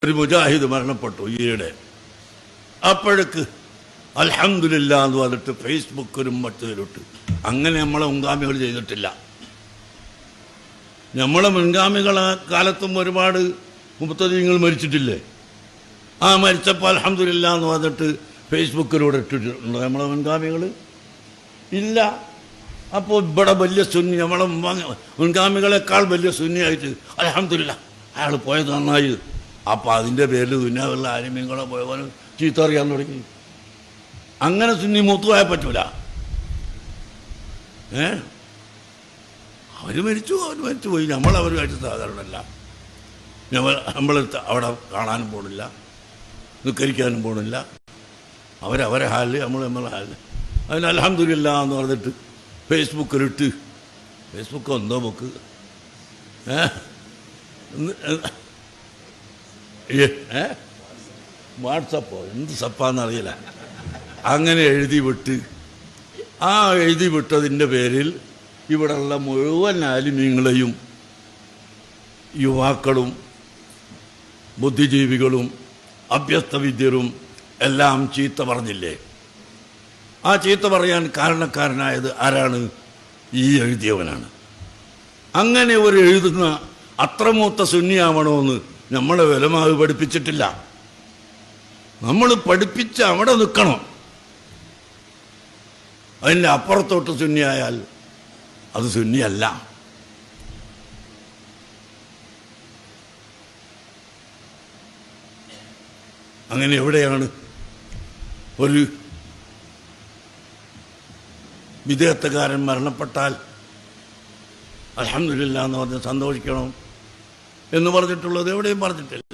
ഒരു മുജാഹിദ് മരണപ്പെട്ടു ഈയിടെ. അപ്പോഴേക്ക് അൽഹംദുലില്ലാ എന്ന് പറഞ്ഞിട്ട് ഫേസ്ബുക്കിലും മറ്റതിലിട്ട്. അങ്ങനെ നമ്മളെ മുൻഗാമികൾ ചെയ്തിട്ടില്ല. നമ്മളെ മുൻഗാമികളെ കാലത്തും ഒരുപാട് മുബ്തദീങ്ങൾ മരിച്ചിട്ടില്ലേ? ആ മരിച്ചപ്പോൾ അൽഹംദുലില്ലാ എന്ന് പറഞ്ഞിട്ട് ഫേസ്ബുക്കിലൂടെ ഇട്ടിട്ടുണ്ട് നമ്മളെ മുൻഗാമികൾ ഇല്ല. അപ്പോൾ ഇവിടെ വലിയ സുന്നി, നമ്മളെ മുൻഗാമികളെക്കാൾ വലിയ സുന്നിയായിട്ട് അൽഹംദുലില്ലാ അയാൾ പോയത് നന്നായി. അപ്പോൾ അതിൻ്റെ പേരിൽ ദുനിയാവുള്ള ആലിമീങ്ങളെ പോയവന് ചീത്ത അറിയാൻ തുടങ്ങി. അങ്ങനെ സുന്നി മൂത്തുപോയാൽ പറ്റൂല. അവർ മരിച്ചു പോയി. നമ്മളവരുമായിട്ട് സാധാരണമല്ല. നമ്മൾ അവിടെ കാണാനും പോണില്ല, നിസ്കരിക്കാനും പോണില്ല. അവരവരെ ഹാല്, നമ്മളെ ഹാല്. അതിന് അൽഹംദുലില്ലാ എന്ന് പറഞ്ഞിട്ട് ഫേസ്ബുക്കിലിട്ട്, ഫേസ്ബുക്ക് എന്തോ ബുക്ക് വാട്സപ്പോ എന്ത് സപ്പാന്നറിയില്ല. അങ്ങനെ എഴുതി വിട്ട്, ആ എഴുതി വിട്ടതിൻ്റെ പേരിൽ ഇവിടെയുള്ള മുഴുവൻ ആലിമീങ്ങളെയും യുവാക്കളും ബുദ്ധിജീവികളും അഭ്യസ്തവിദ്യരും എല്ലാം ചീത്ത പറഞ്ഞില്ലേ? ആ ചീത്ത പറയാൻ കാരണക്കാരനായത് ആരാണ്? ഈ എഴുതിയവനാണ്. അങ്ങനെ ഒരു എഴുതുന്ന അത്ര മൂത്ത സുന്നിയാവണമെന്ന് നമ്മളെ ഉലമാവ് പഠിപ്പിച്ചിട്ടില്ല. നമ്മൾ പഠിപ്പിച്ച് അവിടെ നിൽക്കണം. അതിൻ്റെ അപ്പുറത്തോട്ട് സുന്നിയായാൽ അത് സുന്നിയല്ല. അങ്ങനെ എവിടെയാണ് ഒരു വിദേഹത്തുകാരൻ മരണപ്പെട്ടാൽ അൽഹംദുലില്ലാ എന്ന് പറഞ്ഞ് സന്തോഷിക്കണം എന്ന് പറഞ്ഞിട്ടുള്ളത്? എവിടെയും പറഞ്ഞിട്ടില്ല.